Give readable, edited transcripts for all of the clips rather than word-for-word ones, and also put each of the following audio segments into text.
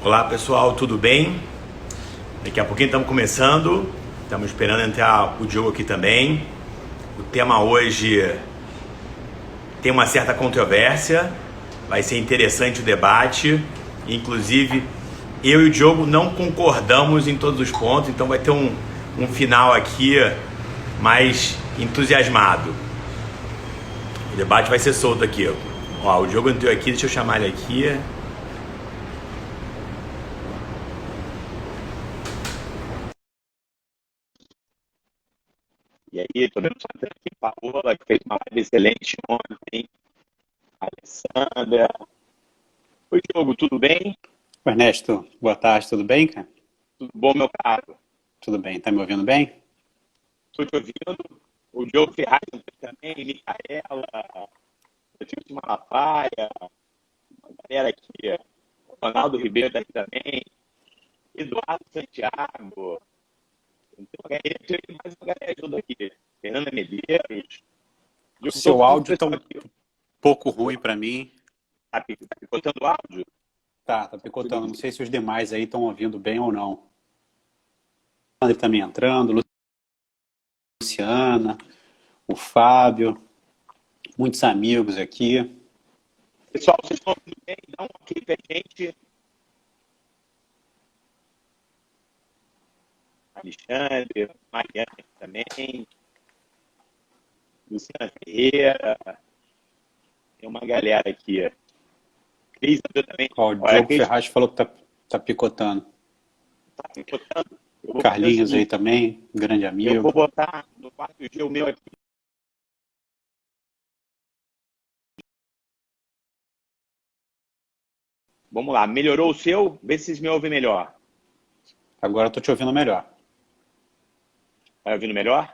Olá pessoal, tudo bem? Daqui a pouquinho estamos começando, estamos esperando entrar o Diogo aqui também. O tema hoje tem uma certa controvérsia, vai ser interessante o debate. Inclusive, eu e o Diogo não concordamos em todos os pontos, então vai ter um final aqui mais entusiasmado. O debate vai ser solto aqui. Ó, o Diogo entrou aqui, deixa eu chamar ele aqui. E aí, tô vendo só aqui, Paola, que fez uma live excelente ontem, Alessandra. Oi, Diogo, tudo bem? Ernesto, boa tarde, tudo bem, cara? Tudo bom, meu caro? Tudo bem, tá me ouvindo bem? Estou te ouvindo. O Diogo Ferraz também, Micaela, o Tio de Malafaia, a galera aqui, o Ronaldo Ribeiro tá aqui também, Eduardo Santiago, tem uma galera, tem mais uma galera ajuda aqui, Fernanda Medeiros. E O eu tô seu falando com o áudio tá pessoal um aqui, pouco ruim para mim. tá picotando o áudio? Tá picotando. Não sei se os demais aí estão ouvindo bem ou não. O André também entrando, Luciana, o Fábio, muitos amigos aqui. Pessoal, vocês estão ouvindo bem? Dá um ok pra gente. Alexandre, Mariana também, Luciana Ferreira, tem uma galera aqui. Cris entrou também. Ó, o Olha, Diogo Cris Ferraz falou que tá picotando. tá picotando. Eu vou fazer o Carlinhos aí seguinte, também, grande eu vou amigo. botar no quarto dia o meu aqui. Vamos lá, melhorou o seu? Vê se vocês me ouvem melhor. Agora eu tô te ouvindo melhor. Tá ouvindo melhor?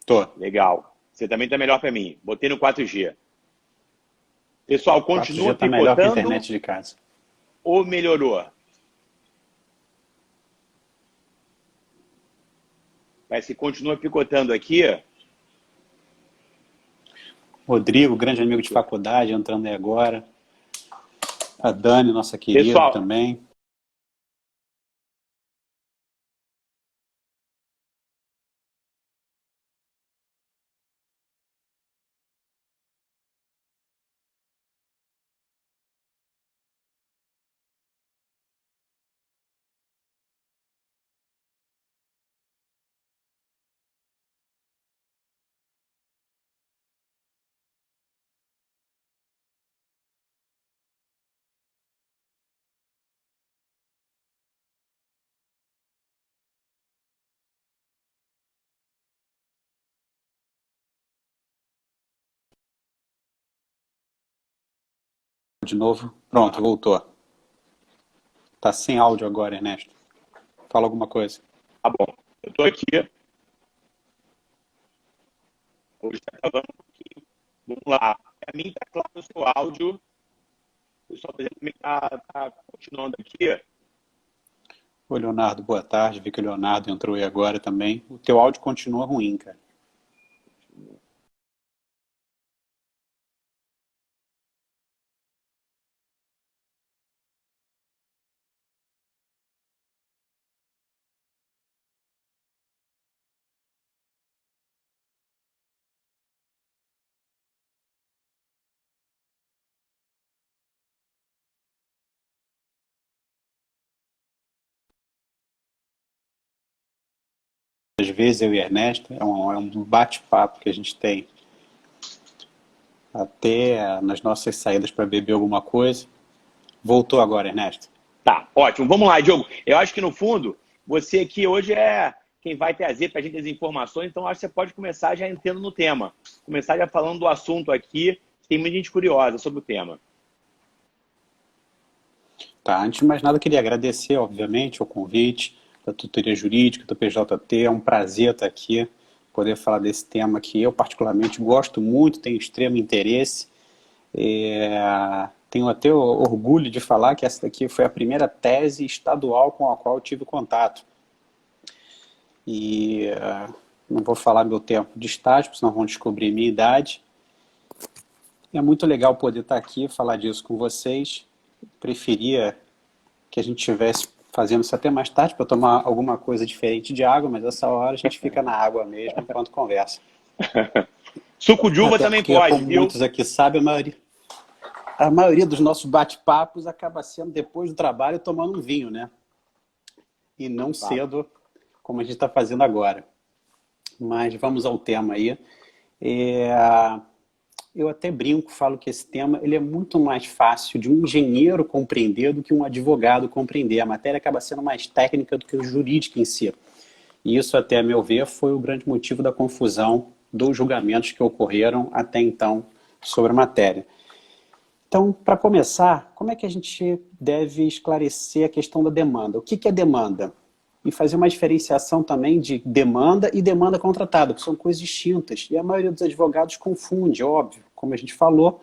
Tô. Legal. Você também tá melhor para mim. Botei no 4G. Pessoal, 4G continua tá melhor que a picotando internet de casa. ou melhorou? Mas se continua picotando aqui, Rodrigo, grande amigo de faculdade, entrando aí agora. A Dani, nossa querida pessoal, também. De novo. Pronto, voltou. Tá sem áudio agora, Ernesto. Fala alguma coisa. tá bom. Eu tô aqui. Hoje tá acabando um pouquinho. Vamos lá. Para mim tá claro o seu áudio. O pessoal também tá continuando aqui. Oi, Leonardo, boa tarde. Vi que o Leonardo entrou aí agora também. O teu áudio continua ruim, cara. Às vezes eu e Ernesto, é um bate-papo que a gente tem até nas nossas saídas para beber alguma coisa. Voltou agora, Ernesto. Tá, ótimo. Vamos lá, Diogo. Eu acho que no fundo, você aqui hoje é quem vai trazer para a gente as informações, então acho que você pode começar já entrando no tema. Começar já falando do assunto aqui, tem muita gente curiosa sobre o tema. Tá, antes de mais nada, eu queria agradecer, obviamente, o convite da tutoria jurídica, do PJT. É um prazer estar aqui, poder falar desse tema que eu particularmente gosto muito, tenho extremo interesse. Tenho até orgulho de falar que essa daqui foi a primeira tese estadual com a qual eu tive contato. E não vou falar meu tempo de estágio, senão vão descobrir minha idade. É muito legal poder estar aqui e falar disso com vocês. Preferia que a gente estivesse fazendo isso até mais tarde para tomar alguma coisa diferente de água, mas essa hora a gente fica na água mesmo enquanto conversa. Suco de uva Até também porque, pode, como viu? muitos aqui sabem, a maioria dos nossos bate-papos acaba sendo depois do trabalho tomando um vinho, né? E não cedo, como a gente está fazendo agora. Mas vamos ao tema aí. Eu até brinco, falo que esse tema ele é muito mais fácil de um engenheiro compreender do que um advogado compreender. A matéria acaba sendo mais técnica do que o jurídico em si. E isso, até a meu ver, foi o grande motivo da confusão dos julgamentos que ocorreram até então sobre a matéria. Então, para começar, como é que a gente deve esclarecer a questão da demanda? O que é demanda? E fazer uma diferenciação também de demanda e demanda contratada, que são coisas distintas. E a maioria dos advogados confunde, óbvio. Como a gente falou,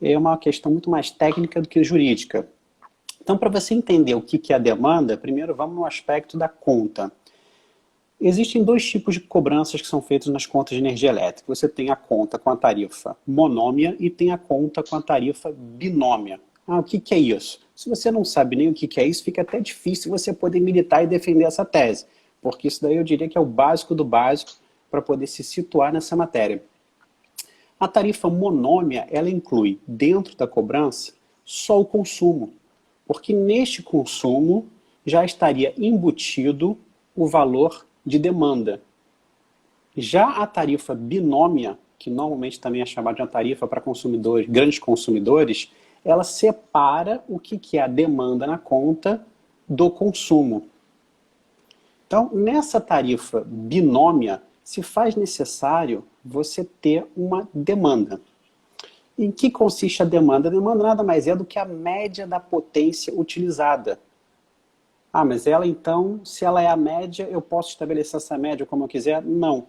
é uma questão muito mais técnica do que jurídica. Então, para você entender o que é a demanda, primeiro vamos no aspecto da conta. Existem dois tipos de cobranças que são feitas nas contas de energia elétrica. Você tem a conta com a tarifa monômia e tem a conta com a tarifa binômia. O que é isso? Se você não sabe nem o que é isso, fica até difícil você poder militar e defender essa tese, porque isso daí eu diria que é o básico do básico para poder se situar nessa matéria. A tarifa monômia, ela inclui dentro da cobrança só o consumo, porque neste consumo já estaria embutido o valor de demanda. Já a tarifa binômia, que normalmente também é chamada de uma tarifa para consumidores, grandes consumidores, ela separa o que é a demanda na conta do consumo. Então, nessa tarifa binômia, se faz necessário você ter uma demanda. Em que consiste a demanda? A demanda nada mais é do que a média da potência utilizada. Mas ela então, se ela é a média, eu posso estabelecer essa média como eu quiser? Não.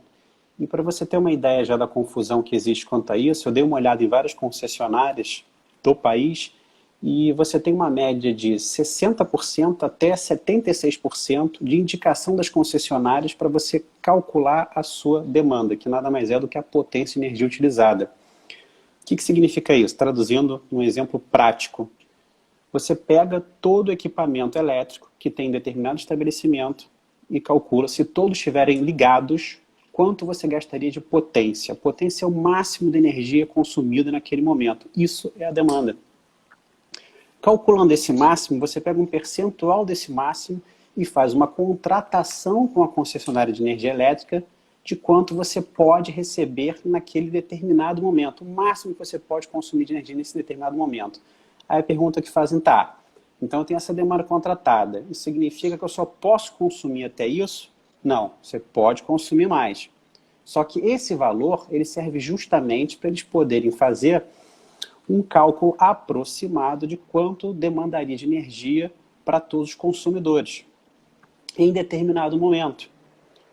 E para você ter uma ideia já da confusão que existe quanto a isso, eu dei uma olhada em várias concessionárias do país e você tem uma média de 60% até 76% de indicação das concessionárias para você calcular a sua demanda, que nada mais é do que a potência de energia utilizada. O que significa isso? Traduzindo um exemplo prático. Você pega todo o equipamento elétrico que tem em determinado estabelecimento e calcula, se todos estiverem ligados, quanto você gastaria de potência. A potência é o máximo de energia consumida naquele momento. Isso é a demanda. Calculando esse máximo, você pega um percentual desse máximo e faz uma contratação com a concessionária de energia elétrica de quanto você pode receber naquele determinado momento. O máximo que você pode consumir de energia nesse determinado momento. Aí a pergunta que fazem, então eu tenho essa demanda contratada. Isso significa que eu só posso consumir até isso? Não, você pode consumir mais. Só que esse valor, ele serve justamente para eles poderem fazer um cálculo aproximado de quanto demandaria de energia para todos os consumidores em determinado momento.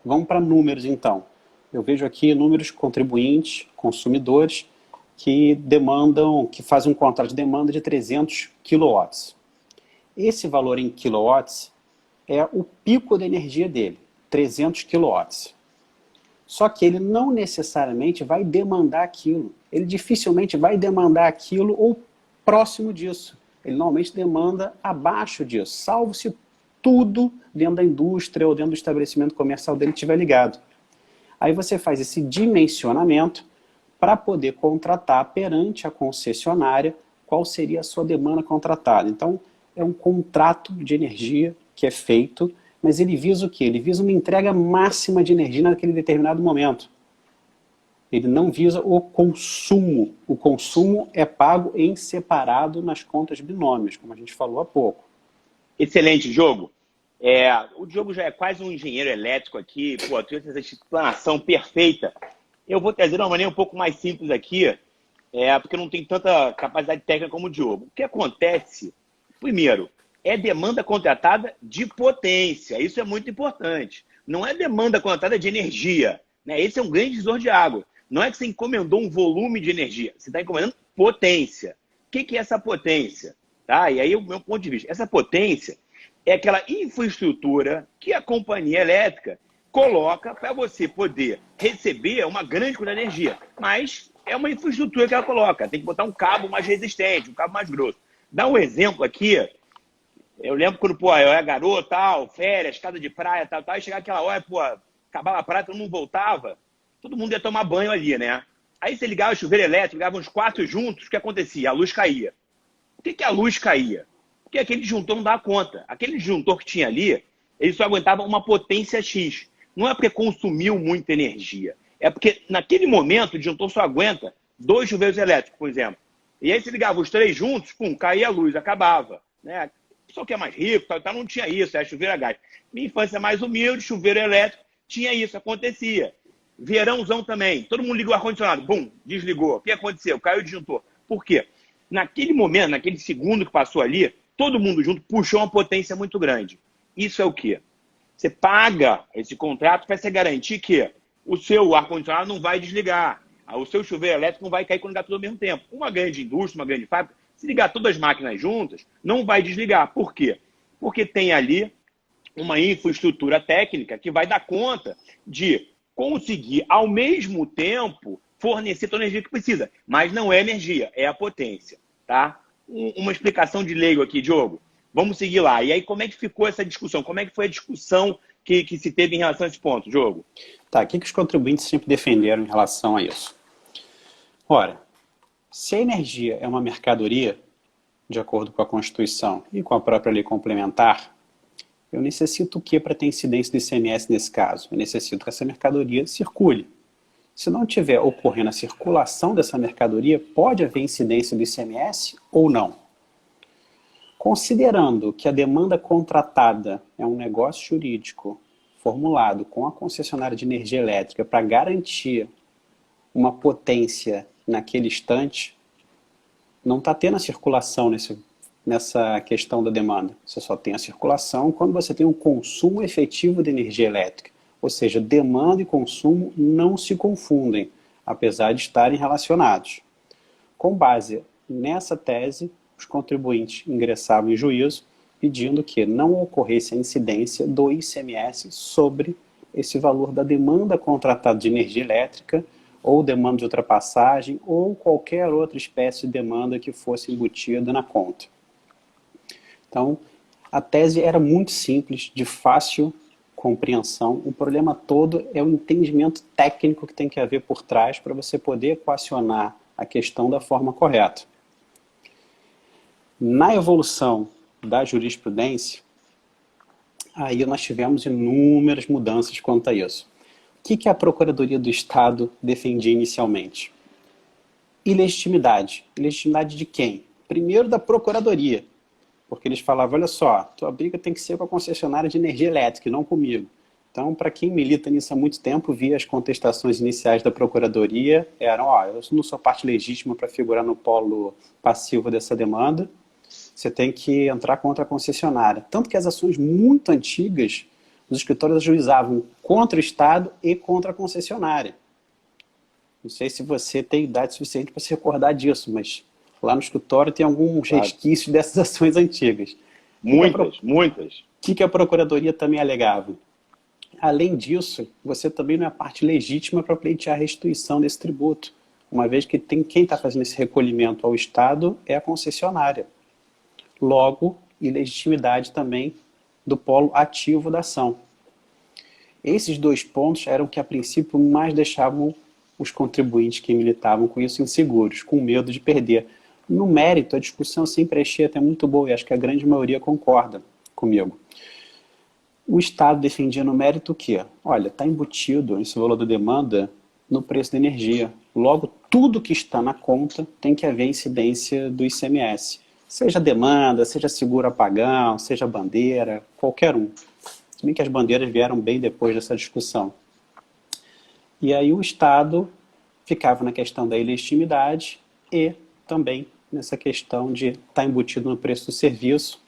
Vamos para números então. Eu vejo aqui números contribuintes, consumidores, que fazem um contrato de demanda de 300 kW. Esse valor em quilowatts é o pico da energia dele, 300 kW. Só que ele não necessariamente vai demandar aquilo. Ele dificilmente vai demandar aquilo ou próximo disso. Ele normalmente demanda abaixo disso, salvo se tudo dentro da indústria ou dentro do estabelecimento comercial dele estiver ligado. Aí você faz esse dimensionamento para poder contratar perante a concessionária qual seria a sua demanda contratada. Então, é um contrato de energia que é feito, mas ele visa o quê? Ele visa uma entrega máxima de energia naquele determinado momento. Ele não visa o consumo. O consumo é pago em separado nas contas binômias, como a gente falou há pouco. Excelente, Diogo. O Diogo já é quase um engenheiro elétrico aqui, tu essa explanação perfeita. Eu vou trazer de uma maneira um pouco mais simples aqui, porque eu não tenho tanta capacidade técnica como o Diogo. O que acontece, primeiro, é demanda contratada de potência. Isso é muito importante. Não é demanda contratada de energia, né? Esse é um grande divisor de água. Não é que você encomendou um volume de energia, você está encomendando potência. O que é essa potência? Tá? E aí, o meu ponto de vista, essa potência é aquela infraestrutura que a companhia elétrica coloca para você poder receber uma grande quantidade de energia. Mas é uma infraestrutura que ela coloca. Tem que botar um cabo mais resistente, um cabo mais grosso. Dá um exemplo aqui. Eu lembro quando, pô, eu era garoto, tal, férias, casa de praia, tal, tal, e chegava aquela hora, pô, acabava a praia, todo mundo voltava, todo mundo ia tomar banho ali, né? Aí você ligava o chuveiro elétrico, ligava uns 4 juntos, o que acontecia? A luz caía. Por que a luz caía? Porque aquele disjuntor não dava conta. Aquele disjuntor que tinha ali, ele só aguentava uma potência X. Não é porque consumiu muita energia. É porque, naquele momento, o disjuntor só aguenta 2 chuveiros elétricos, por exemplo. E aí, se ligava os 3 juntos, pum, caía a luz, acabava. Né? Só que é mais rico, tal, não tinha isso, era chuveiro a gás. Minha infância é mais humilde, chuveiro elétrico, tinha isso, acontecia. Verãozão também, todo mundo ligou o ar-condicionado, bum, desligou. O que aconteceu? Caiu o disjuntor. Por quê? Naquele momento, naquele segundo que passou ali, todo mundo junto puxou uma potência muito grande. Isso é o quê? Você paga esse contrato para você garantir que o seu ar-condicionado não vai desligar, o seu chuveiro elétrico não vai cair quando ligar tudo ao mesmo tempo. Uma grande indústria, uma grande fábrica, se ligar todas as máquinas juntas, não vai desligar. Por quê? Porque tem ali uma infraestrutura técnica que vai dar conta de conseguir, ao mesmo tempo, fornecer toda a energia que precisa. Mas não é energia, é a potência. Tá? Uma explicação de leigo aqui, Diogo. Vamos seguir lá. E aí, como é que ficou essa discussão? Como é que foi a discussão que se teve em relação a esse ponto, Diogo? Tá, o que os contribuintes sempre defenderam em relação a isso? Ora, se a energia é uma mercadoria, de acordo com a Constituição e com a própria lei complementar, eu necessito o que para ter incidência do ICMS nesse caso? Eu necessito que essa mercadoria circule. Se não tiver ocorrendo a circulação dessa mercadoria, pode haver incidência do ICMS ou não? Considerando que a demanda contratada é um negócio jurídico formulado com a concessionária de energia elétrica para garantir uma potência naquele instante, não está tendo a circulação nessa questão da demanda. Você só tem a circulação quando você tem um consumo efetivo de energia elétrica. Ou seja, demanda e consumo não se confundem, apesar de estarem relacionados. Com base nessa tese, os contribuintes ingressavam em juízo pedindo que não ocorresse a incidência do ICMS sobre esse valor da demanda contratada de energia elétrica ou demanda de ultrapassagem ou qualquer outra espécie de demanda que fosse embutida na conta. Então, a tese era muito simples, de fácil compreensão. O problema todo é o entendimento técnico que tem que haver por trás para você poder equacionar a questão da forma correta. Na evolução da jurisprudência, aí nós tivemos inúmeras mudanças quanto a isso. O que a Procuradoria do Estado defendia inicialmente? Ilegitimidade. Ilegitimidade de quem? Primeiro da Procuradoria. Porque eles falavam, olha só, tua briga tem que ser com a concessionária de energia elétrica e não comigo. Então, para quem milita nisso há muito tempo, via as contestações iniciais da Procuradoria, eram, eu não sou parte legítima para figurar no polo passivo dessa demanda, você tem que entrar contra a concessionária. Tanto que as ações muito antigas, os escritórios ajuizavam contra o Estado e contra a concessionária. Não sei se você tem idade suficiente para se recordar disso, mas lá no escritório tem alguns resquícios dessas ações antigas. Muitas. O que a Procuradoria também alegava? Além disso, você também não é parte legítima para pleitear a restituição desse tributo, uma vez que quem está fazendo esse recolhimento ao Estado é a concessionária. Logo, ilegitimidade também do polo ativo da ação. Esses dois pontos eram que, a princípio, mais deixavam os contribuintes que militavam com isso inseguros, com medo de perder. No mérito, a discussão sempre achei até muito boa, e acho que a grande maioria concorda comigo. O Estado defendia no mérito o quê? Olha, está embutido esse valor da demanda no preço da energia. Logo, tudo que está na conta tem que haver incidência do ICMS. Seja demanda, seja seguro apagão, seja bandeira, qualquer um. Se bem que as bandeiras vieram bem depois dessa discussão. E aí o Estado ficava na questão da ilegitimidade e também nessa questão de estar embutido no preço do serviço,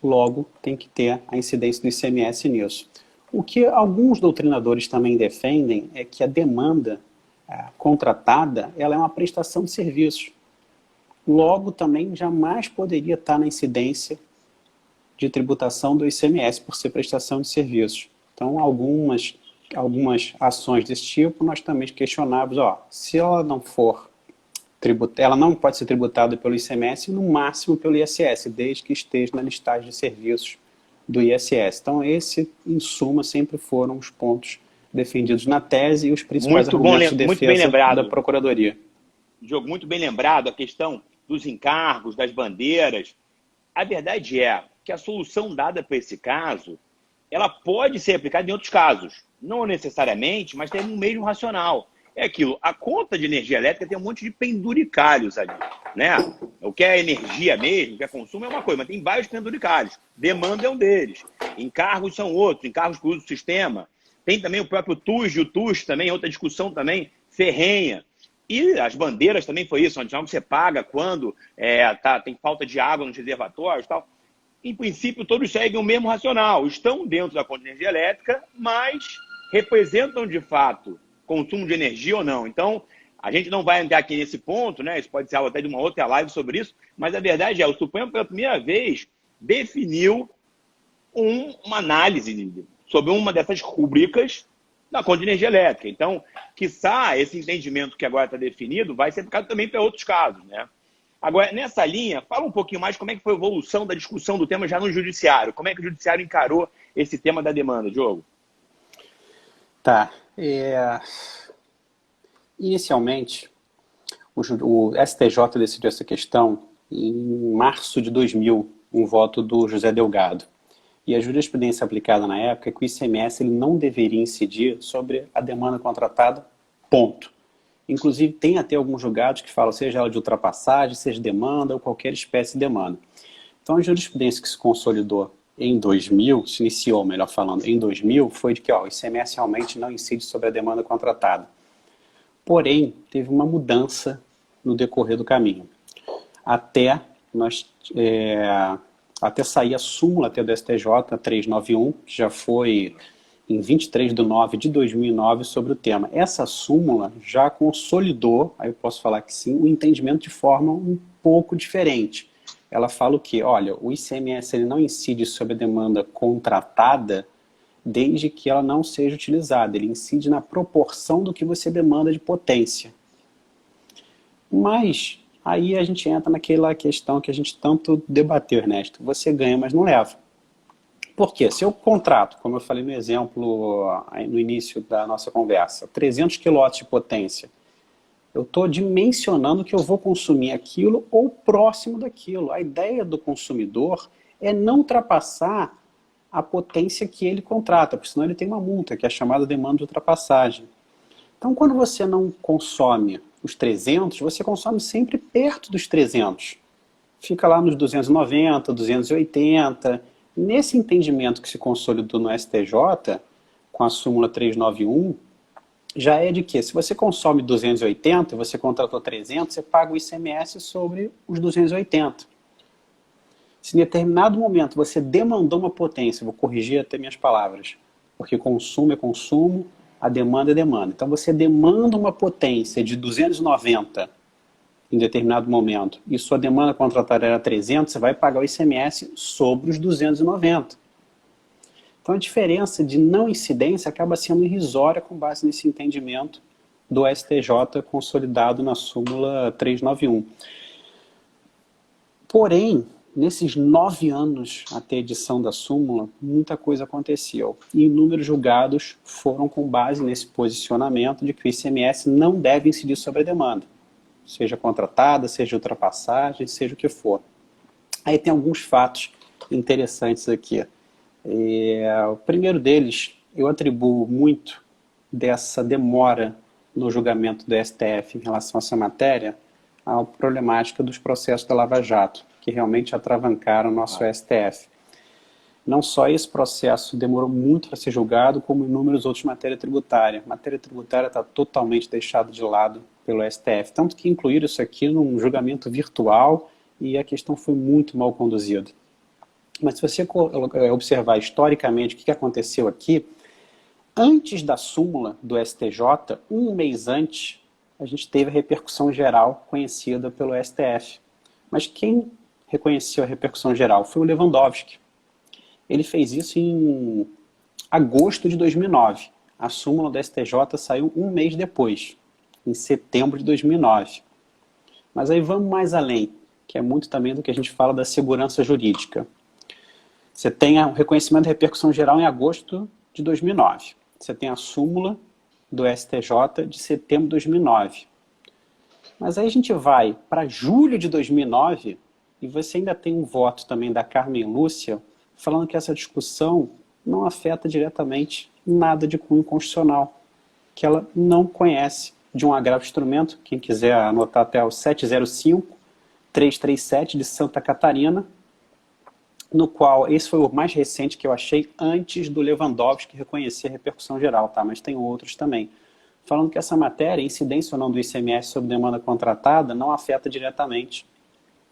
logo tem que ter a incidência do ICMS nisso. O que alguns doutrinadores também defendem é que a demanda contratada ela é uma prestação de serviços. Logo também jamais poderia estar na incidência de tributação do ICMS por ser prestação de serviços. Então, algumas ações desse tipo, nós também questionávamos, se ela não for Ela não pode ser tributada pelo ICMS, no máximo pelo ISS, desde que esteja na listagem de serviços do ISS. Então, esse, em suma, sempre foram os pontos defendidos na tese e os principais argumentos de muito bem defesa da lembrado, Procuradoria. Diogo, muito bem lembrado, a questão dos encargos, das bandeiras. A verdade é que a solução dada para esse caso, ela pode ser aplicada em outros casos. Não necessariamente, mas tem um mesmo racional. É aquilo, a conta de energia elétrica tem um monte de penduricalhos ali, né? O que é energia mesmo, o que é consumo é uma coisa, mas tem vários penduricalhos. Demanda é um deles. Encargos são outros, encargos por uso do sistema. Tem também o próprio TUS, o TUS também, outra discussão também, ferrenha. E as bandeiras também foi isso, onde você paga quando tem falta de água nos reservatórios e tal. Em princípio, todos seguem o mesmo racional. Estão dentro da conta de energia elétrica, mas representam, de fato, consumo de energia ou não. Então, a gente não vai entrar aqui nesse ponto, né? Isso pode ser algo até de uma outra live sobre isso, mas a verdade é, o Supremo, pela primeira vez, definiu uma análise sobre uma dessas rubricas da conta de energia elétrica. Então, quiçá esse entendimento que agora está definido vai ser aplicado também para outros casos, né? Agora, nessa linha, fala um pouquinho mais como é que foi a evolução da discussão do tema já no judiciário. Como é que o judiciário encarou esse tema da demanda, Diogo? Tá. Inicialmente, o STJ decidiu essa questão em março de 2000, um voto do José Delgado. E a jurisprudência aplicada na época é que o ICMS ele não deveria incidir sobre a demanda contratada, ponto. Inclusive, tem até alguns julgados que falam, seja ela de ultrapassagem, seja demanda ou qualquer espécie de demanda. Então, a jurisprudência que se consolidou em 2000, se iniciou, melhor falando, em 2000, foi de que o ICMS realmente não incide sobre a demanda contratada. Porém, teve uma mudança no decorrer do caminho. Até sair a súmula até do STJ 391, que já foi em 23/9/2009 sobre o tema. Essa súmula já consolidou, aí eu posso falar que sim, o entendimento de forma um pouco diferente. Ela fala o quê? Olha, o ICMS ele não incide sobre a demanda contratada desde que ela não seja utilizada. Ele incide na proporção do que você demanda de potência. Mas aí a gente entra naquela questão que a gente tanto debateu, Ernesto. Você ganha, mas não leva. Por quê? Se eu contrato, como eu falei no exemplo no início da nossa conversa, 300 kW de potência, eu estou dimensionando que eu vou consumir aquilo ou próximo daquilo. A ideia do consumidor é não ultrapassar a potência que ele contrata, porque senão ele tem uma multa, que é a chamada demanda de ultrapassagem. Então, quando você não consome os 300, você consome sempre perto dos 300. Fica lá nos 290, 280. Nesse entendimento que se consolidou no STJ, com a súmula 391, já é de que se você consome 280 e você contratou 300, você paga o ICMS sobre os 280. Se em determinado momento você demandou uma potência, vou corrigir até minhas palavras, porque consumo é consumo, a demanda é demanda. Então você demanda uma potência de 290 em determinado momento e sua demanda contratada era 300, você vai pagar o ICMS sobre os 290. Então a diferença de não incidência acaba sendo irrisória com base nesse entendimento do STJ consolidado na súmula 391. Porém, nesses 9 anos até a edição da súmula, muita coisa aconteceu. E inúmeros julgados foram com base nesse posicionamento de que o ICMS não deve incidir sobre a demanda. Seja contratada, seja ultrapassagem, seja o que for. Aí tem alguns fatos interessantes aqui. O primeiro deles, eu atribuo muito dessa demora no julgamento do STF em relação a essa matéria à problemática dos processos da Lava Jato, que realmente atravancaram o nosso STF. Não só esse processo demorou muito para ser julgado, como inúmeros outros matéria tributária. Matéria tributária está totalmente deixada de lado pelo STF, tanto que incluíram isso aqui num julgamento virtual e a questão foi muito mal conduzida. Mas se você observar historicamente o que aconteceu aqui, antes da súmula do STJ, um mês antes, a gente teve a repercussão geral conhecida pelo STF. Mas quem reconheceu a repercussão geral foi o Lewandowski. Ele fez isso em agosto de 2009. A súmula do STJ saiu um mês depois, em setembro de 2009. Mas aí vamos mais além, que é muito também do que a gente fala da segurança jurídica. Você tem o reconhecimento de repercussão geral em agosto de 2009. Você tem a súmula do STJ de setembro de 2009. Mas aí a gente vai para julho de 2009 e você ainda tem um voto também da Carmen Lúcia falando que essa discussão não afeta diretamente nada de cunho constitucional, que ela não conhece de um agravo instrumento, quem quiser anotar até o 705-337 de Santa Catarina, no qual, esse foi o mais recente que eu achei antes do Lewandowski reconhecer a repercussão geral, tá? Mas tem outros também. Falando que essa matéria, incidência ou não do ICMS sobre demanda contratada, não afeta diretamente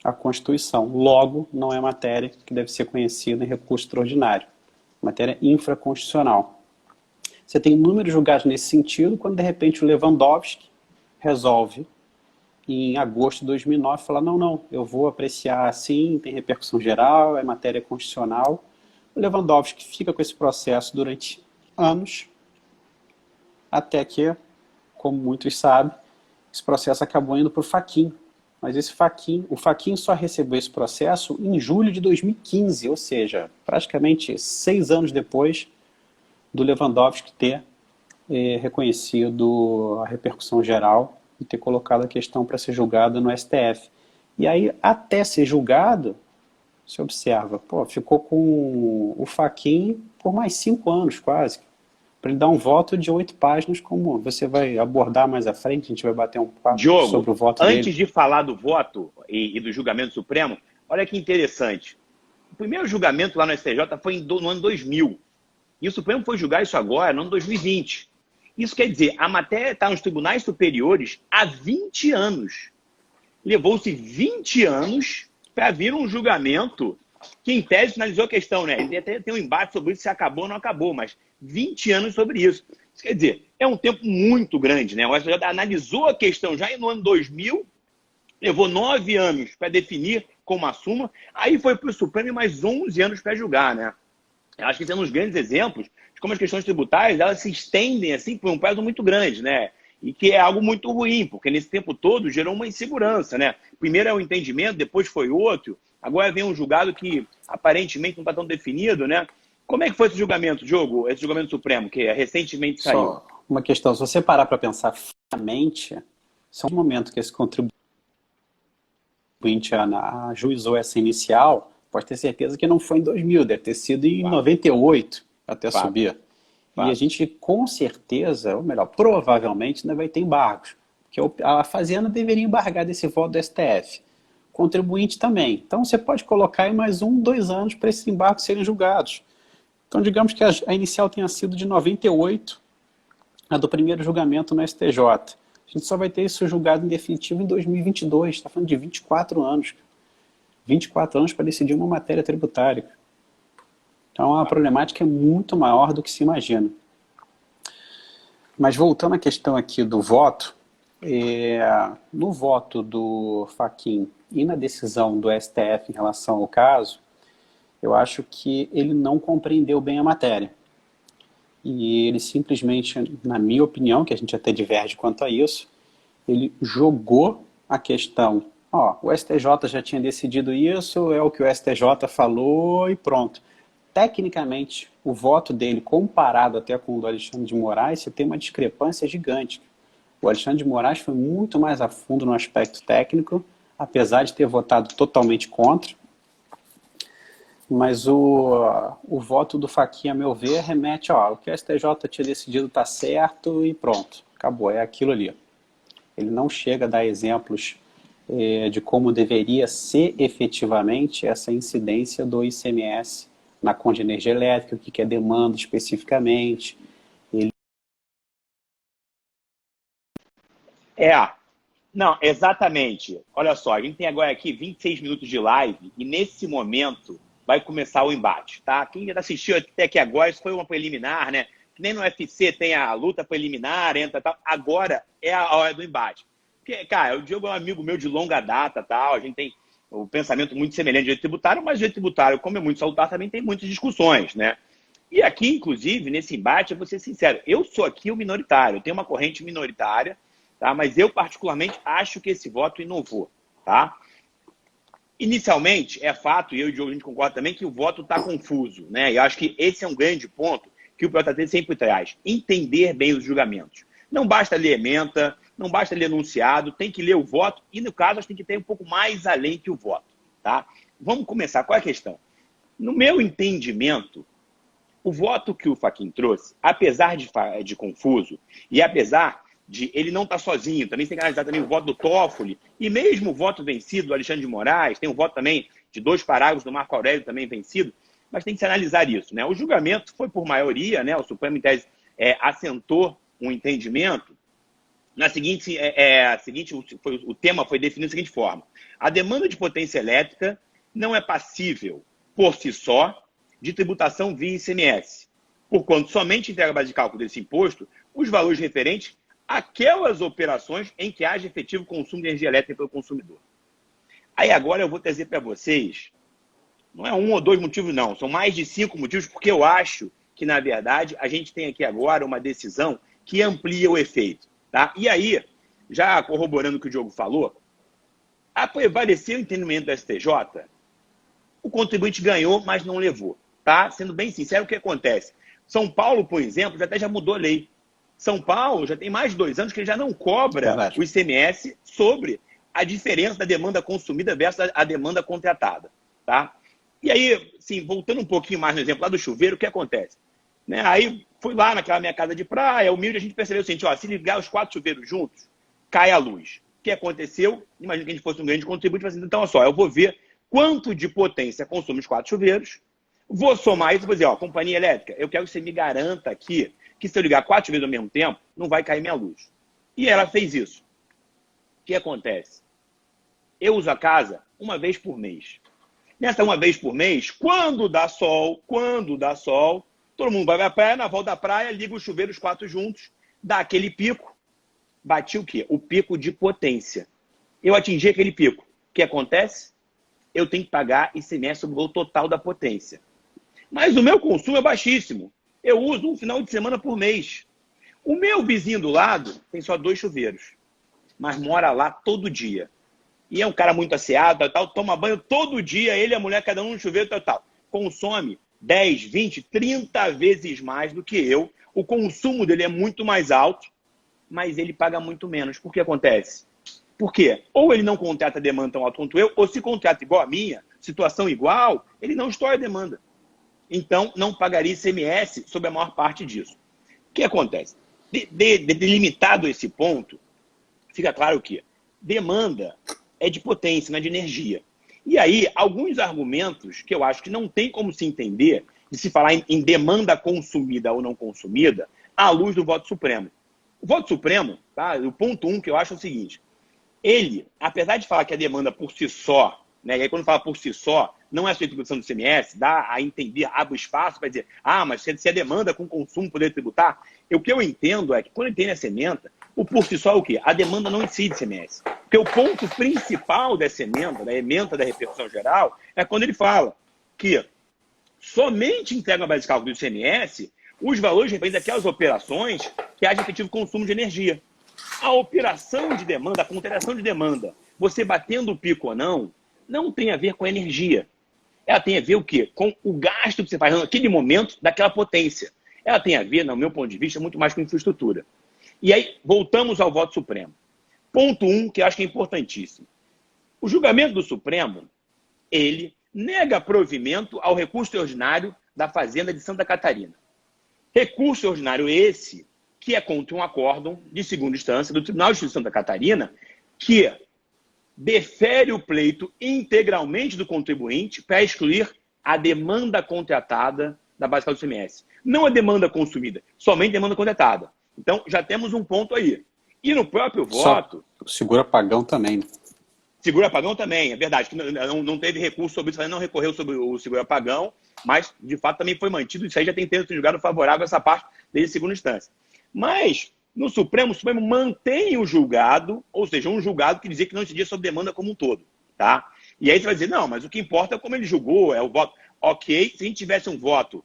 a Constituição. Logo, não é matéria que deve ser conhecida em recurso extraordinário. Matéria infraconstitucional. Você tem inúmeros julgados nesse sentido, quando de repente o Lewandowski resolve, em agosto de 2009, falar, não, eu vou apreciar assim, tem repercussão geral, é matéria constitucional. O Lewandowski fica com esse processo durante anos, até que, como muitos sabem, esse processo acabou indo para o Fachin. Mas o Fachin só recebeu esse processo em julho de 2015, ou seja, praticamente 6 anos depois do Lewandowski ter reconhecido a repercussão geral e ter colocado a questão para ser julgada no STF. E aí, até ser julgado, você observa, ficou com o Fachin por mais 5 anos quase, para ele dar um voto de 8 páginas, como você vai abordar mais à frente, a gente vai bater um papo Diogo, sobre o voto antes dele. de falar do voto e do julgamento supremo, olha que interessante. O primeiro julgamento lá no STJ foi no ano 2000. E o Supremo foi julgar isso agora, no ano 2020. Isso quer dizer, a matéria está nos tribunais superiores há 20 anos. Levou-se 20 anos para vir um julgamento que, em tese, finalizou a questão, né? Ele até tem um embate sobre isso, se acabou ou não acabou, mas 20 anos sobre isso. Isso quer dizer, é um tempo muito grande, né? O STJ analisou a questão já no ano 2000, levou 9 anos para definir como a súmula, aí foi para o Supremo e mais 11 anos para julgar, né? Eu acho que esse é um dos grandes exemplos de como as questões tributárias elas se estendem assim por um prazo muito grande, né? E que é algo muito ruim, porque nesse tempo todo gerou uma insegurança, né? Primeiro é o entendimento, depois foi outro, agora vem um julgado que aparentemente não está tão definido, né? Como é que foi esse julgamento, Diogo? Esse julgamento supremo, que recentemente saiu? Só uma questão, se você parar para pensar friamente, só um momento que esse contribuinte ajuizou essa inicial, pode ter certeza que não foi em 2000, deve ter sido em 98 até subir. E a gente com certeza, ou melhor, provavelmente ainda vai ter embargos, porque a Fazenda deveria embargar desse voto do STF. Contribuinte também. Então você pode colocar aí mais 1, 2 anos para esses embargos serem julgados. Então digamos que a inicial tenha sido de 98, a do primeiro julgamento no STJ. A gente só vai ter isso julgado em definitivo em 2022, está falando de 24 anos. 24 anos para decidir uma matéria tributária. Então a problemática é muito maior do que se imagina. Mas voltando à questão aqui do voto, no voto do Fachin e na decisão do STF em relação ao caso, eu acho que ele não compreendeu bem a matéria. E ele simplesmente, na minha opinião, que a gente até diverge quanto a isso, ele jogou a questão, o STJ já tinha decidido isso, é o que o STJ falou e pronto. Tecnicamente, o voto dele, comparado até com o do Alexandre de Moraes, você tem uma discrepância gigante. O Alexandre de Moraes foi muito mais a fundo no aspecto técnico, apesar de ter votado totalmente contra. Mas o voto do Fachin, a meu ver, remete, o que o STJ tinha decidido está certo e pronto, acabou, é aquilo ali. Ele não chega a dar exemplos de como deveria ser efetivamente essa incidência do ICMS na conta de energia elétrica, o que é demanda especificamente. Não, exatamente. Olha só, a gente tem agora aqui 26 minutos de live e nesse momento vai começar o embate, tá? Quem já assistiu até aqui agora, isso foi uma preliminar, né? Que nem no UFC tem a luta preliminar, entra tal. Agora é a hora do embate. Porque, cara, o Diogo é um amigo meu de longa data, tal. A gente tem o pensamento muito semelhante de direito tributário, mas o direito tributário, como é muito salutar, também tem muitas discussões, né? E aqui, inclusive, nesse embate, eu vou ser sincero, eu sou aqui o minoritário, eu tenho uma corrente minoritária, tá? Mas eu, particularmente, acho que esse voto inovou. Tá? Inicialmente, é fato, e eu e o Diogo a gente concorda também, que o voto está confuso. Né? E eu acho que esse é um grande ponto que o PJT sempre traz. Entender bem os julgamentos. Não basta ler ementa, não basta ler enunciado, tem que ler o voto e, no caso, a gente tem que ter um pouco mais além que o voto. Tá? Vamos começar. Qual é a questão? No meu entendimento, o voto que o Fachin trouxe, apesar de confuso e apesar de ele não estar sozinho, também tem que analisar também o voto do Toffoli e mesmo o voto vencido do Alexandre de Moraes, tem um voto também de 2 parágrafos do Marco Aurélio também vencido, mas tem que se analisar isso. Né? O julgamento foi por maioria, né? O Supremo, em tese, assentou um entendimento. O tema foi definido da seguinte forma: a demanda de potência elétrica não é passível, por si só, de tributação via ICMS, porquanto somente integra a base de cálculo desse imposto os valores referentes àquelas operações em que haja efetivo consumo de energia elétrica pelo consumidor. Aí agora eu vou trazer para vocês, não é 1 ou 2 motivos não, são mais de 5 motivos, porque eu acho que, na verdade, a gente tem aqui agora uma decisão que amplia o efeito. Tá? E aí, já corroborando o que o Diogo falou, a prevalecer o entendimento do STJ, o contribuinte ganhou, mas não levou. Tá? Sendo bem sincero, o que acontece? São Paulo, por exemplo, já mudou a lei. São Paulo já tem mais de 2 anos que ele já não cobra o ICMS sobre a diferença da demanda consumida versus a demanda contratada. Tá? E aí, sim, voltando um pouquinho mais no exemplo lá do chuveiro, o que acontece? Né? Aí fui lá naquela minha casa de praia, humilde, a gente percebeu o seguinte: ó, se ligar os 4 chuveiros juntos, cai a luz. O que aconteceu? Imagina que a gente fosse um grande contribuinte, assim, então, olha só, eu vou ver quanto de potência consome os 4 chuveiros, vou somar isso e vou dizer, ó, companhia elétrica, eu quero que você me garanta aqui que se eu ligar 4 chuveiros ao mesmo tempo, não vai cair minha luz. E ela fez isso. O que acontece? Eu uso a casa uma vez por mês. Nessa uma vez por mês, quando dá sol, todo mundo vai pra praia, na volta da praia, liga os chuveiros 4 juntos, dá aquele pico, bati o quê? O pico de potência. Eu atingi aquele pico. O que acontece? Eu tenho que pagar ICMS sobre o total da potência. Mas o meu consumo é baixíssimo. Eu uso um final de semana por mês. O meu vizinho do lado tem só 2 chuveiros, mas mora lá todo dia. E é um cara muito asseado, tal, toma banho todo dia, ele e a mulher, cada um no chuveiro, tal. Consome 10, 20, 30 vezes mais do que eu. O consumo dele é muito mais alto, mas ele paga muito menos. Por que acontece? Por quê? Ou ele não contrata demanda tão alta quanto eu, ou se contrata igual a minha, situação igual, ele não estoura a demanda. Então, não pagaria ICMS sobre a maior parte disso. O que acontece? Delimitado esse ponto, fica claro que demanda é de potência, não é de energia. E aí, alguns argumentos que eu acho que não tem como se entender de se falar em demanda consumida ou não consumida à luz do voto supremo. O voto supremo, tá? O ponto 1 que eu acho é o seguinte: ele, apesar de falar que a demanda por si só, né, e aí quando fala por si só, não é a sua tributação do ICMS, dá a entender, abre o espaço para dizer, mas se a demanda com consumo poder tributar, o que eu entendo é que quando ele tem essa ementa, o por si só é o quê? A demanda não incide ICMS. Porque o ponto principal dessa emenda, da ementa da repercussão geral, é quando ele fala que somente integram a base de cálculo do ICMS os valores referentes àquelas operações que haja efetivo consumo de energia. A operação de demanda, a contratação de demanda, você batendo o pico ou não, não tem a ver com a energia. Ela tem a ver o quê? Com o gasto que você faz naquele momento daquela potência. Ela tem a ver, no meu ponto de vista, muito mais com infraestrutura. E aí, voltamos ao voto supremo. Ponto 1, que eu acho que é importantíssimo. O julgamento do Supremo, ele nega provimento ao recurso ordinário da Fazenda de Santa Catarina. Recurso ordinário esse que é contra um acórdão de segunda instância do Tribunal de Justiça de Santa Catarina, que defere o pleito integralmente do contribuinte para excluir a demanda contratada da base do ICMS. Não a demanda consumida, somente demanda contratada. Então, já temos um ponto aí. E no próprio voto... Segura pagão também, né? Segura pagão também, é verdade. Que não teve recurso sobre isso, não recorreu sobre o segura pagão, mas, de fato, também foi mantido. Isso aí já tem sido julgado favorável a essa parte desde segunda instância. Mas, no Supremo, o Supremo mantém o julgado, ou seja, um julgado que dizia que não incidia sobre demanda como um todo. Tá? E aí você vai dizer, não, mas o que importa é como ele julgou, é o voto. Ok, se a gente tivesse um voto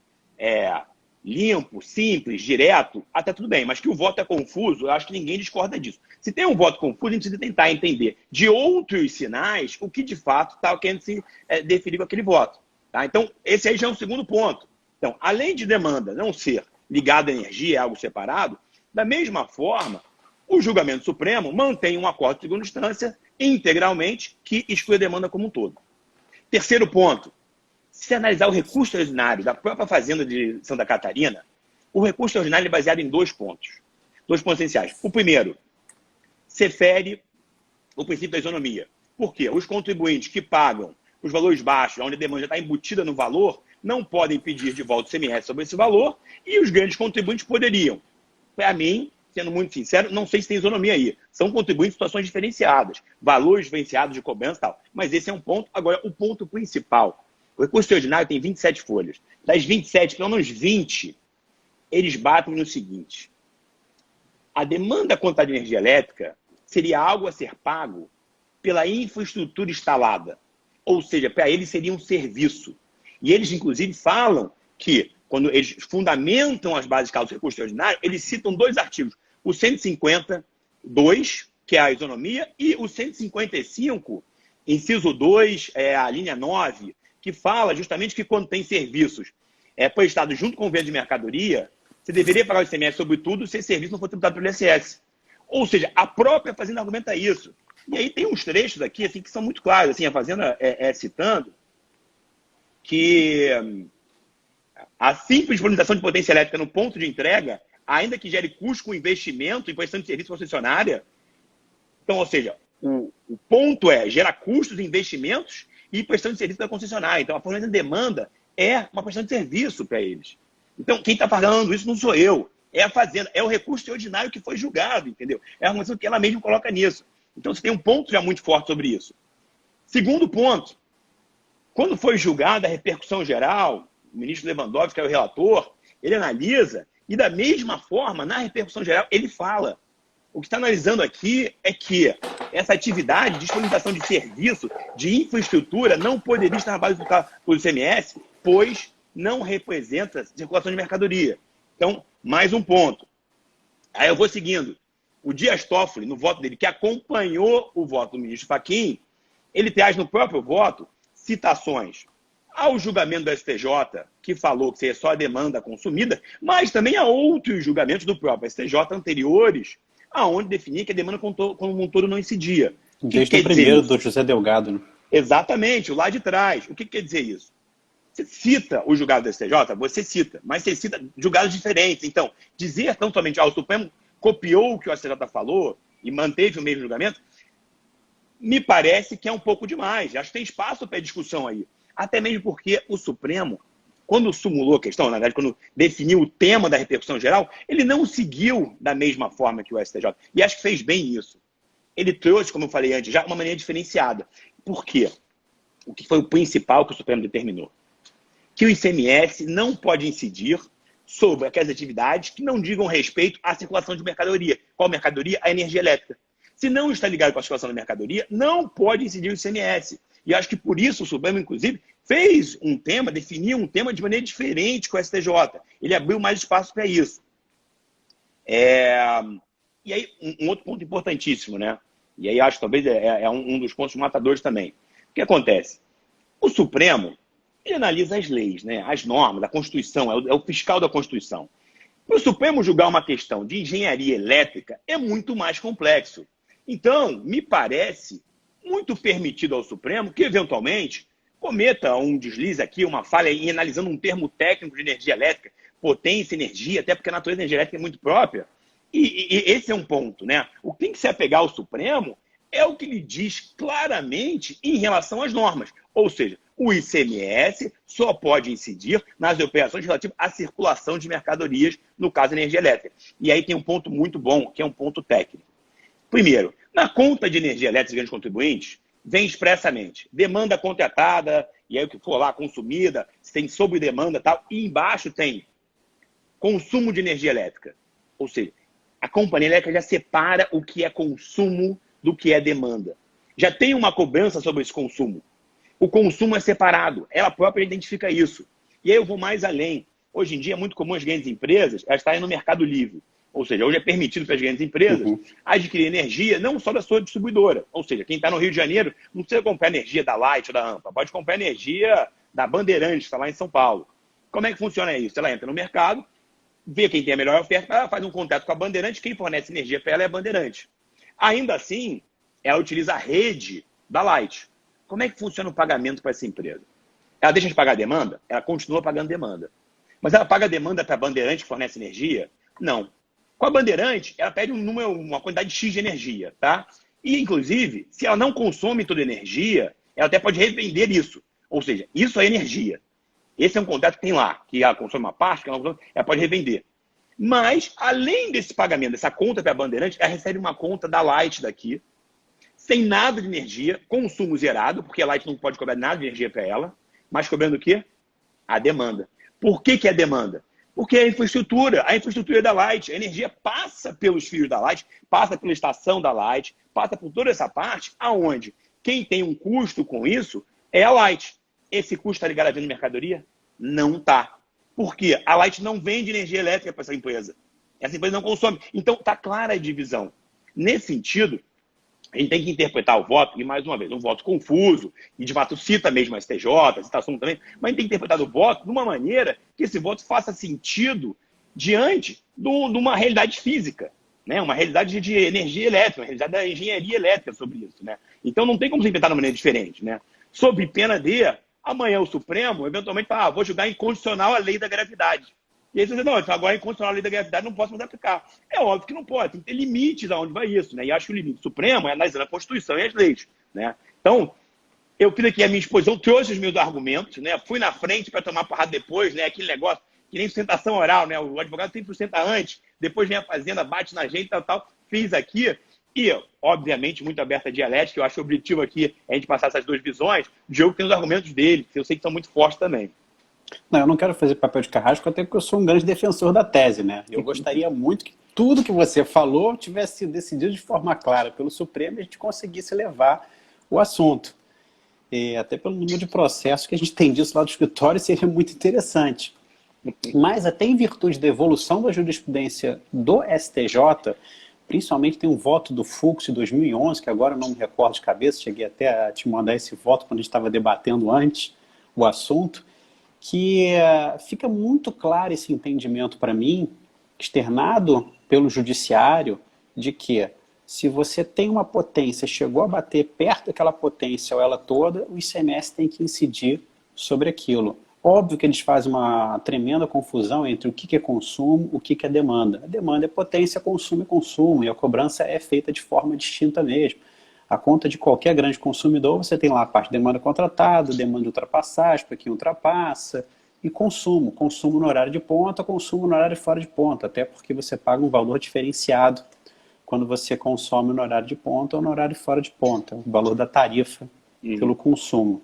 limpo, simples, direto, até tudo bem. Mas que o voto é confuso, eu acho que ninguém discorda disso. Se tem um voto confuso, a gente precisa tentar entender de outros sinais o que de fato está querendo se definir com aquele voto. Tá? Então, esse aí já é um segundo ponto. Então, além de demanda não ser ligada à energia, é algo separado, da mesma forma, o julgamento supremo mantém um acordo de segunda instância integralmente que exclui a demanda como um todo. Terceiro ponto, se analisar o recurso extraordinário da própria Fazenda de Santa Catarina, o recurso extraordinário é baseado em 2 pontos. 2 pontos essenciais. O primeiro, se fere o princípio da isonomia. Por quê? Os contribuintes que pagam os valores baixos, onde a demanda já está embutida no valor, não podem pedir de volta o ICMS sobre esse valor, e os grandes contribuintes poderiam. Para mim, sendo muito sincero, não sei se tem isonomia aí. São contribuintes em situações diferenciadas, valores diferenciados de cobrança e tal. Mas esse é um ponto. Agora, o ponto principal. O recurso extraordinário tem 27 folhas. Das 27, pelo menos 20, eles batem no seguinte. A demanda contra a energia elétrica seria algo a ser pago pela infraestrutura instalada. Ou seja, para eles seria um serviço. E eles, inclusive, falam que, quando eles fundamentam as bases de cálculo do recurso extraordinário, eles citam 2 artigos. O 152, que é a isonomia, e o 155, inciso 2, a linha 9, que fala justamente que quando tem serviços prestados junto com o venda de mercadoria, você deveria pagar o ICMS sobre tudo se esse serviço não for tributado pelo ISS. Ou seja, a própria Fazenda argumenta isso. E aí tem uns trechos aqui assim, que são muito claros. Assim, a Fazenda citando que a simples disponibilização de potência elétrica no ponto de entrega, ainda que gere custo com investimento em prestação de serviço concessionária. Então, ou seja, o ponto gera custos, investimentos e prestação de serviço da concessionária. Então, a fornecimento de demanda é uma prestação de serviço para eles. Então, quem está falando isso não sou eu, é a Fazenda, é o recurso extraordinário que foi julgado, entendeu? É a argumentação que ela mesma coloca nisso. Então, você tem um ponto já muito forte sobre isso. Segundo ponto, quando foi julgada a repercussão geral, o ministro Lewandowski, que é o relator, ele analisa e, da mesma forma, na repercussão geral, ele fala. O que está analisando aqui é que essa atividade de disponibilização de serviço, de infraestrutura, não poderia estar balizada pelo ICMS, pois não representa circulação de mercadoria. Então, mais um ponto. Aí eu vou seguindo. O Dias Toffoli, no voto dele, que acompanhou o voto do ministro Fachin, ele traz no próprio voto citações ao julgamento do STJ, que falou que seria só a demanda consumida, mas também a outros julgamentos do próprio STJ anteriores, aonde definia que a demanda como um todo não incidia. Desde o primeiro do José Delgado. Né? Exatamente, o lá de trás. O que quer dizer isso? Você cita o julgado do STJ, você cita, mas você cita julgados diferentes. Então, dizer tão somente o Supremo copiou o que o STJ falou e manteve o mesmo julgamento, me parece que é um pouco demais. Acho que tem espaço para discussão aí. Até mesmo porque o Supremo, quando simulou a questão, na verdade, quando definiu o tema da repercussão geral, ele não seguiu da mesma forma que o STJ. E acho que fez bem isso. Ele trouxe, como eu falei antes, já uma maneira diferenciada. Por quê? O que foi o principal que o Supremo determinou? Que o ICMS não pode incidir sobre aquelas atividades que não digam respeito à circulação de mercadoria. Qual mercadoria? A energia elétrica. Se não está ligado com a circulação da mercadoria, não pode incidir o ICMS. E acho que por isso o Supremo, inclusive, fez um tema, definiu um tema de maneira diferente com o STJ. Ele abriu mais espaço para isso. E aí, um outro ponto importantíssimo, né? E aí acho que talvez um dos pontos matadores também. O que acontece? O Supremo, ele analisa as leis, né? As normas, a Constituição, é o fiscal da Constituição. Para o Supremo julgar uma questão de engenharia elétrica é muito mais complexo. Então, me parece muito permitido ao Supremo que, eventualmente, cometa um deslize aqui, uma falha em analisando um termo técnico de energia elétrica, potência, energia, até porque a natureza da energia elétrica é muito própria. E esse é um ponto, né? O que tem que se apegar ao Supremo é o que ele diz claramente em relação às normas. Ou seja, o ICMS só pode incidir nas operações relativas à circulação de mercadorias, no caso, energia elétrica. E aí tem um ponto muito bom, que é um ponto técnico. Primeiro, na conta de energia elétrica de grandes contribuintes, vem expressamente demanda contratada, e aí o que for lá, consumida, se tem sob demanda e tal, e embaixo tem consumo de energia elétrica. Ou seja, a companhia elétrica já separa o que é consumo do que é demanda. Já tem uma cobrança sobre esse consumo. O consumo é separado, ela própria identifica isso. E aí eu vou mais além. hoje em dia é muito comum as grandes empresas elas estarem no mercado livre. Ou seja, hoje é permitido para as grandes empresas adquirir energia não só da sua distribuidora. Ou seja, quem está no Rio de Janeiro não precisa comprar energia da Light ou da AMPA, pode comprar energia da Bandeirantes, que está lá em São Paulo. Como é que funciona isso? Ela entra no mercado, vê quem tem a melhor oferta, ela faz um contato com a Bandeirantes, quem fornece energia para ela é a Bandeirantes. Ainda assim, ela utiliza a rede da Light. Como é que funciona o pagamento para essa empresa? Ela deixa de pagar a demanda? Ela continua pagando demanda. Mas ela paga a demanda para a Bandeirantes que fornece energia? Não. Com a Bandeirantes, ela pede uma quantidade X de energia, tá? E, inclusive, se ela não consome toda a energia, ela até pode revender isso. Ou seja, isso é energia. Esse é um contrato que tem lá, que ela consome uma parte, que ela pode revender. Mas, além desse pagamento, dessa conta para a Bandeirantes, ela recebe uma conta da Light daqui, sem nada de energia, consumo zerado, porque a Light não pode cobrar nada de energia para ela, mas cobrando o quê? A demanda. Por que é a demanda? Porque é a infraestrutura da Light, a energia passa pelos fios da Light, passa pela estação da Light, passa por toda essa parte, aonde quem tem um custo com isso é a Light. Esse custo está ligado à venda de mercadoria? Não está. Por quê? A Light não vende energia elétrica para essa empresa. Essa empresa não consome. Então, está clara a divisão. Nesse sentido, a gente tem que interpretar o voto, e mais uma vez, um voto confuso, e de fato cita mesmo a STJ, cita assunto também, mas a gente tem que interpretar o voto de uma maneira que esse voto faça sentido diante de uma realidade física, né? Uma realidade de energia elétrica, uma realidade da engenharia elétrica sobre isso, né? Então não tem como se interpretar de uma maneira diferente, né? Sob pena de, amanhã o Supremo, eventualmente, vou julgar inconstitucional a lei da gravidade. E aí você diz, não, então agora é inconstitucional a lei da gravidade, não posso mais aplicar. É óbvio que não pode, tem que ter limites aonde vai isso, né? E acho que o limite supremo é analisando a Constituição e as leis, né? Então, eu fiz aqui a minha exposição, trouxe os meus argumentos, né? Fui na frente para tomar porrada depois, né? Aquele negócio que nem sustentação oral, né? O advogado tem que sustentar antes, depois vem a fazenda, bate na gente, tal. Fiz aqui e, obviamente, muito aberta a dialética. Eu acho que o objetivo aqui é a gente passar essas duas visões. O Diogo tem os argumentos dele, que eu sei que são muito fortes também. Não, eu não quero fazer papel de carrasco, até porque eu sou um grande defensor da tese, né? Eu gostaria muito que tudo que você falou tivesse sido decidido de forma clara pelo Supremo e a gente conseguisse levar o assunto. E até pelo número de processos que a gente tem disso lá do escritório, seria muito interessante. Mas até em virtude da evolução da jurisprudência do STJ, principalmente tem um voto do Fux de 2011, que agora eu não me recordo de cabeça, cheguei até a te mandar esse voto quando a gente estava debatendo antes o assunto, que fica muito claro esse entendimento para mim, externado pelo judiciário, de que se você tem uma potência, chegou a bater perto daquela potência ou ela toda, o ICMS tem que incidir sobre aquilo. Óbvio que eles fazem uma tremenda confusão entre o que é consumo, o que é demanda. A demanda é potência, consumo é consumo, e a cobrança é feita de forma distinta mesmo. A conta de qualquer grande consumidor, você tem lá a parte de demanda contratada, demanda de ultrapassagem, para quem ultrapassa, e consumo. Consumo no horário de ponta, consumo no horário fora de ponta, até porque você paga um valor diferenciado quando você consome no horário de ponta ou no horário fora de ponta, o valor da tarifa pelo consumo.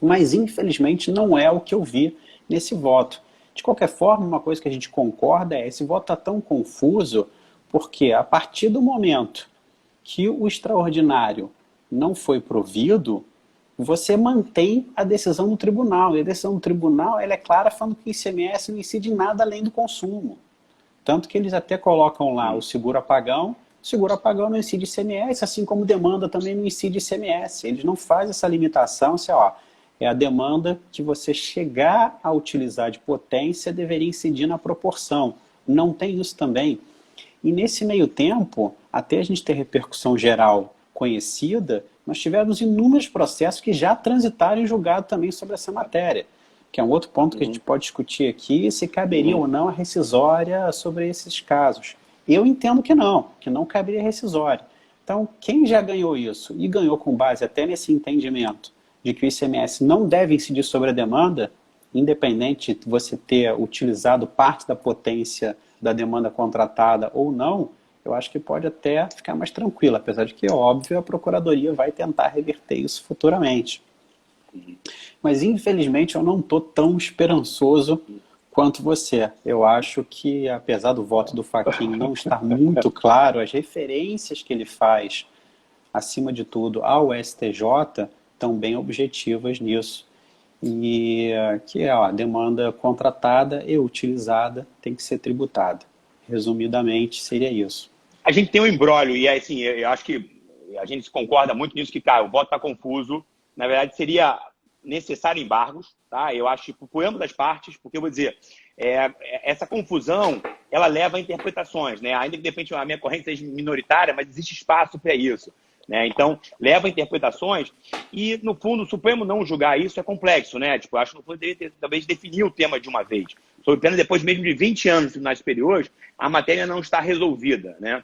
Mas, infelizmente, não é o que eu vi nesse voto. De qualquer forma, uma coisa que a gente concorda é esse voto está tão confuso porque, a partir do momento que o extraordinário não foi provido, você mantém a decisão do tribunal. E a decisão do tribunal ela é clara, falando que o ICMS não incide em nada além do consumo. Tanto que eles até colocam lá o seguro-apagão. O seguro-apagão não incide ICMS, assim como demanda também não incide ICMS. Eles não fazem essa limitação, assim, é a demanda que você chegar a utilizar de potência deveria incidir na proporção. Não tem isso também. E nesse meio tempo, até a gente ter repercussão geral conhecida, nós tivemos inúmeros processos que já transitaram em julgado também sobre essa matéria, que é um outro ponto que a gente pode discutir aqui, se caberia ou não a rescisória sobre esses casos. Eu entendo que não caberia rescisória. Então, quem já ganhou isso, e ganhou com base até nesse entendimento de que o ICMS não deve incidir sobre a demanda, independente de você ter utilizado parte da potência da demanda contratada ou não, eu acho que pode até ficar mais tranquilo, apesar de que, óbvio, a Procuradoria vai tentar reverter isso futuramente. Mas, infelizmente, eu não estou tão esperançoso quanto você. Eu acho que, apesar do voto do Fachin não estar muito claro, as referências que ele faz, acima de tudo, ao STJ, estão bem objetivas nisso. e que é a demanda contratada e utilizada tem que ser tributada. Resumidamente, seria isso. A gente tem um imbróglio, e assim, eu acho que a gente concorda muito nisso, que, cara, o voto está confuso. Na verdade, seria necessário embargos, tá? Eu acho que por ambas as partes, porque eu vou dizer, essa confusão, ela leva a interpretações, né? Ainda que de repente a minha corrente seja minoritária, mas existe espaço para isso, né? Então, leva a interpretações e, no fundo, o Supremo não julgar isso é complexo, né? Tipo, eu acho que no fundo deveria talvez definir o tema de uma vez. Sob pena, depois mesmo de 20 anos nos tribunais superiores, a matéria não está resolvida, né?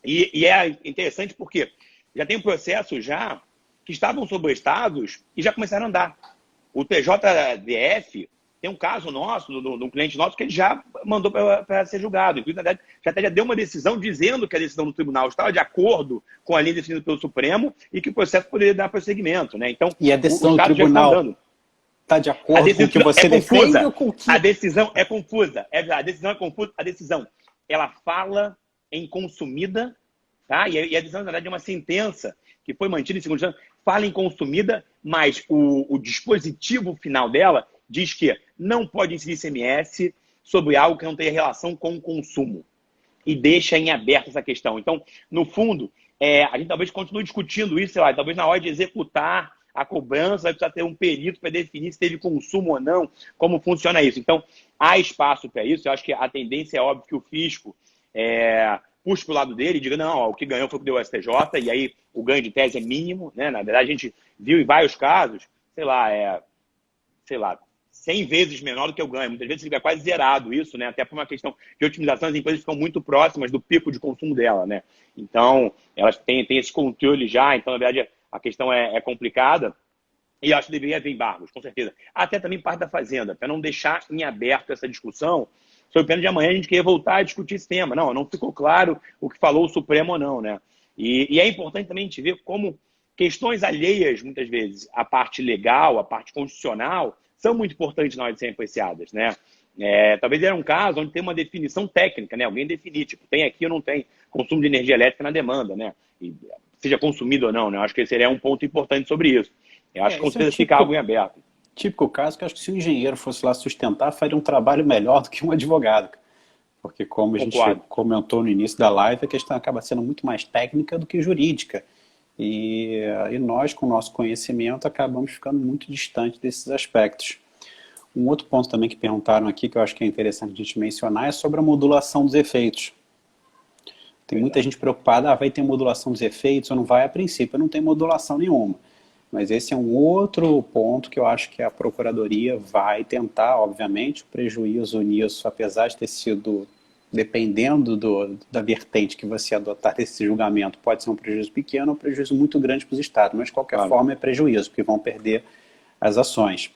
E é interessante porque já tem um processo já que estavam sobrestados e já começaram a andar. O TJDF tem um caso nosso, de um cliente nosso, que ele já mandou para ser julgado. Inclusive, na verdade, já deu uma decisão dizendo que a decisão do tribunal estava de acordo com a linha definida pelo Supremo e que o processo poderia dar prosseguimento, né? Então, e a decisão do tribunal está de acordo com o que você defende ou com o que... A decisão é confusa. A decisão é confusa. A decisão, ela fala em consumida, tá? E a decisão, na verdade, é uma sentença que foi mantida em segunda instância, fala em consumida, mas o dispositivo final dela diz que não pode incidir ICMS sobre algo que não tenha relação com o consumo. E deixa em aberto essa questão. Então, no fundo, a gente talvez continue discutindo isso, sei lá, talvez na hora de executar a cobrança vai precisar ter um perito para definir se teve consumo ou não, como funciona isso. Então, há espaço para isso. Eu acho que a tendência é óbvio que o fisco puxe para o lado dele e diga, não, ó, o que ganhou foi o que deu o STJ, e aí o ganho de tese é mínimo, né? Na verdade, a gente viu em vários casos, sei lá, 100 vezes menor do que o ganho. Muitas vezes fica quase zerado isso, né? Até por uma questão de otimização, as empresas ficam muito próximas do pico de consumo dela, né? Então, elas têm esse controle já, então, na verdade, a questão é complicada. E acho que deveria haver embargos, com certeza. Até também parte da Fazenda, para não deixar em aberto essa discussão, sob pena de amanhã a gente querer voltar a discutir esse tema. Não ficou claro o que falou o Supremo ou não, né? E é importante também a gente ver como questões alheias, muitas vezes, a parte legal, a parte constitucional, são muito importantes na hora de serem apreciadas, né? Talvez era um caso onde tem uma definição técnica, né? Alguém definir, tipo, tem aqui ou não tem consumo de energia elétrica na demanda, né? E seja consumido ou não, né? Eu acho que esse seria um ponto importante sobre isso. Eu acho que com certeza fica algo em aberto. Típico caso que eu acho que se o engenheiro fosse lá sustentar, faria um trabalho melhor do que um advogado. Porque como a gente comentou no início da live, a questão acaba sendo muito mais técnica do que jurídica. E nós, com o nosso conhecimento, acabamos ficando muito distante desses aspectos. Um outro ponto também que perguntaram aqui, que eu acho que é interessante a gente mencionar, é sobre a modulação dos efeitos. Tem muita gente preocupada, vai ter modulação dos efeitos ou não vai? A princípio não tem modulação nenhuma. Mas esse é um outro ponto que eu acho que a Procuradoria vai tentar, obviamente, o prejuízo nisso, apesar de ter sido, dependendo da vertente que você adotar desse julgamento, pode ser um prejuízo pequeno ou um prejuízo muito grande para os estados, mas de qualquer forma é prejuízo, porque vão perder as ações,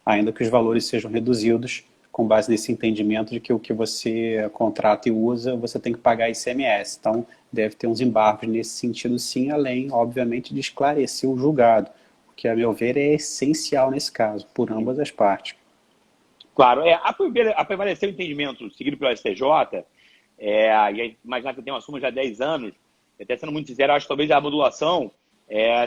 ainda que os valores sejam reduzidos com base nesse entendimento de que o que você contrata e usa, você tem que pagar ICMS. Então, deve ter uns embargos nesse sentido sim, além, obviamente, de esclarecer o julgado, o que, a meu ver, é essencial nesse caso, por ambas as partes. Claro, a prevalecer o entendimento seguido pelo STJ, e imaginar que eu tenho uma súmula já há 10 anos, até sendo muito sincero, acho que talvez a modulação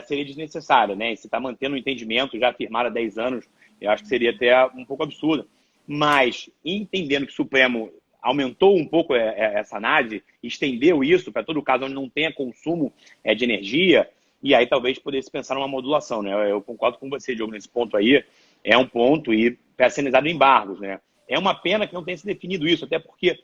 seria desnecessária, né? E se está mantendo o entendimento já afirmado há 10 anos, eu acho que seria até um pouco absurdo. Mas, entendendo que o Supremo aumentou um pouco essa análise, estendeu isso para todo caso onde não tenha consumo de energia, e aí talvez pudesse pensar numa modulação, né? Eu concordo com você, Diogo, nesse ponto aí, é um ponto, e para ser analisado em embargos, né? É uma pena que não tenha se definido isso, até porque,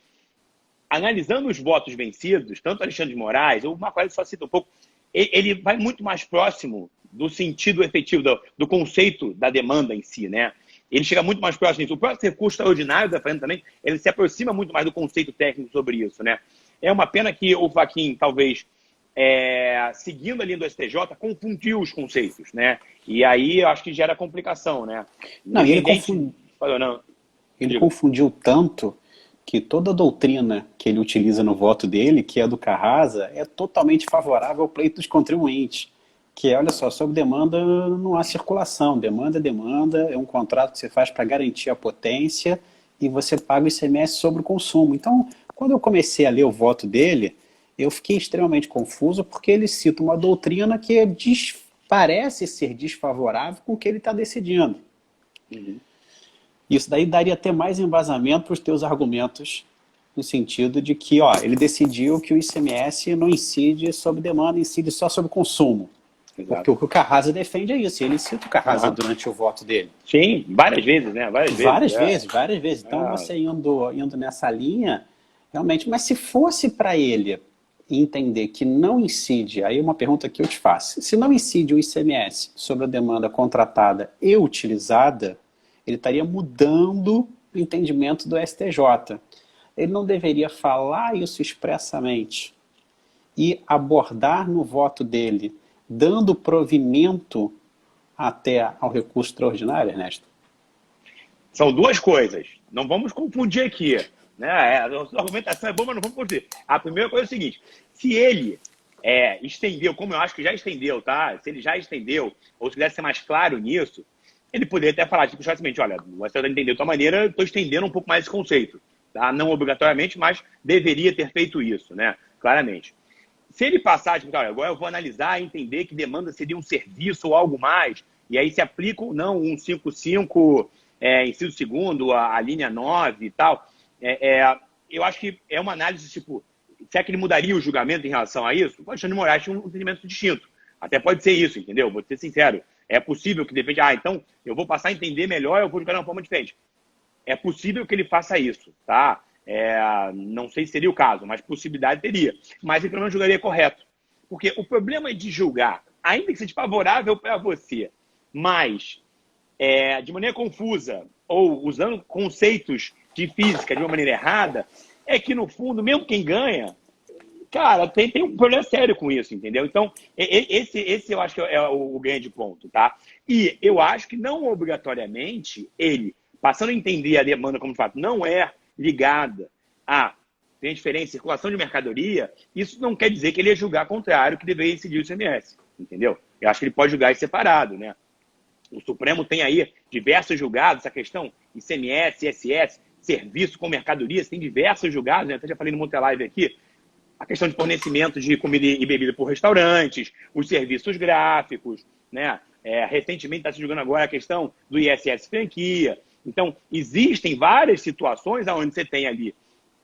analisando os votos vencidos, tanto Alexandre de Moraes, o Marco Aurélio só cita um pouco, ele vai muito mais próximo do sentido efetivo, do conceito da demanda em si, né? Ele chega muito mais próximo disso. O próprio recurso extraordinário da Fazenda também, ele se aproxima muito mais do conceito técnico sobre isso, né? É uma pena que o Fachin, talvez, seguindo a linha do STJ, confundiu os conceitos, né? E aí eu acho que gera complicação, né? Não, e ele confundiu tanto que toda a doutrina que ele utiliza no voto dele, que é do Carrasa, é totalmente favorável ao pleito dos contribuintes. Que é, olha só, sobre demanda não há circulação, demanda é demanda, é um contrato que você faz para garantir a potência e você paga o ICMS sobre o consumo. Então, quando eu comecei a ler o voto dele, eu fiquei extremamente confuso porque ele cita uma doutrina que parece ser desfavorável com o que ele está decidindo. Uhum. Isso daí daria até mais embasamento para os teus argumentos, no sentido de que, ó, ele decidiu que o ICMS não incide sobre demanda, incide só sobre consumo. Porque Exato. o que o Carrasa defende é isso. Ele cita o Carrasa Aham. durante o voto dele. Sim, várias vezes, né? Várias vezes. Várias vezes, várias vezes. Então, você indo nessa linha, realmente, mas se fosse para ele entender que não incide, aí uma pergunta que eu te faço, se não incide o ICMS sobre a demanda contratada e utilizada, ele estaria mudando o entendimento do STJ. Ele não deveria falar isso expressamente e abordar no voto dele, dando provimento até ao recurso extraordinário, Ernesto? São duas coisas. Não vamos confundir aqui. Né? A argumentação é boa, mas não vamos confundir. A primeira coisa é o seguinte: se ele estendeu, como eu acho que já estendeu, tá? Se ele já estendeu, ou se quiser ser mais claro nisso, ele poderia até falar, tipo, justamente, olha, você está entendendo de tua maneira, eu estou estendendo um pouco mais esse conceito. Tá? Não obrigatoriamente, mas deveria ter feito isso, né? Claramente. Se ele passar, tipo, olha, agora eu vou analisar e entender que demanda seria um serviço ou algo mais, e aí se aplica ou não 155, inciso segundo, a linha 9 e tal, eu acho que é uma análise, tipo, será que ele mudaria o julgamento em relação a isso? O Alexandre de Moraes tinha um entendimento distinto. Até pode ser isso, entendeu? Vou ser sincero. É possível que, de repente, então eu vou passar a entender melhor, eu vou julgar de uma forma diferente. É possível que ele faça isso, tá? Não sei se seria o caso, mas possibilidade teria. Mas ele pelo menos julgaria correto. Porque o problema de julgar, ainda que seja favorável para você, mas de maneira confusa ou usando conceitos de física de uma maneira errada, é que, no fundo, mesmo quem ganha, cara, tem um problema sério com isso, entendeu? Então, esse eu acho que é o grande ponto, tá? E eu acho que não obrigatoriamente ele, passando a entender a demanda como de fato não é ligada a transferência e circulação de mercadoria, isso não quer dizer que ele ia julgar contrário que deveria incidir o ICMS, entendeu? Eu acho que ele pode julgar isso separado, né? O Supremo tem aí diversos julgados, essa questão ICMS, ISS, serviço com mercadorias, tem diversos julgados, né? Até já falei no Monte-Live aqui, a questão de fornecimento de comida e bebida por restaurantes, os serviços gráficos, né? Recentemente está se julgando agora a questão do ISS franquia. Então, existem várias situações onde você tem ali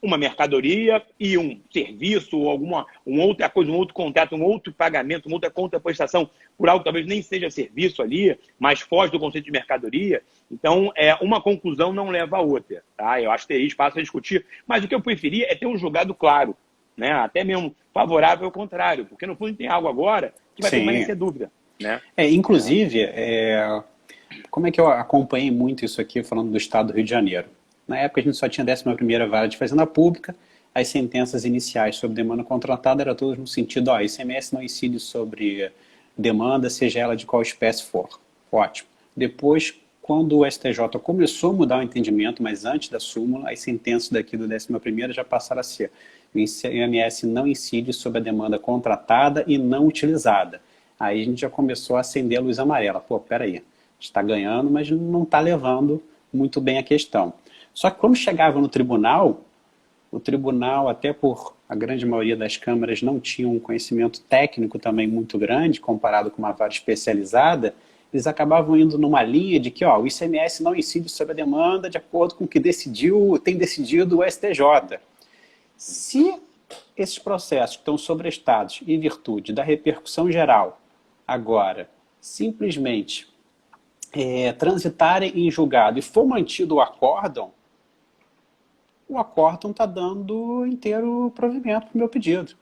uma mercadoria e um serviço, ou uma outra coisa, um outro contrato, um outro pagamento, uma outra contraprestação por algo que talvez nem seja serviço ali, mas foge do conceito de mercadoria. Então, uma conclusão não leva a outra. Tá? Eu acho que teria espaço a discutir, mas o que eu preferia é ter um julgado claro, né? Até mesmo favorável ao contrário, porque no fundo tem algo agora que vai permanecer dúvida. Né? Inclusive, como é que eu acompanhei muito isso aqui falando do estado do Rio de Janeiro? Na época a gente só tinha 11ª Vara de Fazenda Pública, as sentenças iniciais sobre demanda contratada eram todas no sentido, ICMS não incide sobre demanda, seja ela de qual espécie for. Ótimo. Depois, quando o STJ começou a mudar o entendimento, mas antes da súmula, as sentenças daqui do 11ª já passaram a ser: o ICMS não incide sobre a demanda contratada e não utilizada. Aí a gente já começou a acender a luz amarela. Pô, peraí, está ganhando, mas não está levando muito bem a questão. Só que quando chegava no tribunal, o tribunal, até por a grande maioria das câmaras, não tinha um conhecimento técnico também muito grande, comparado com uma vara especializada, eles acabavam indo numa linha de que o ICMS não incide sobre a demanda de acordo com o que tem decidido o STJ. Se esses processos que estão sobrestados em virtude da repercussão geral, agora, simplesmente transitarem em julgado e for mantido o acórdão está dando inteiro provimento para o meu pedido.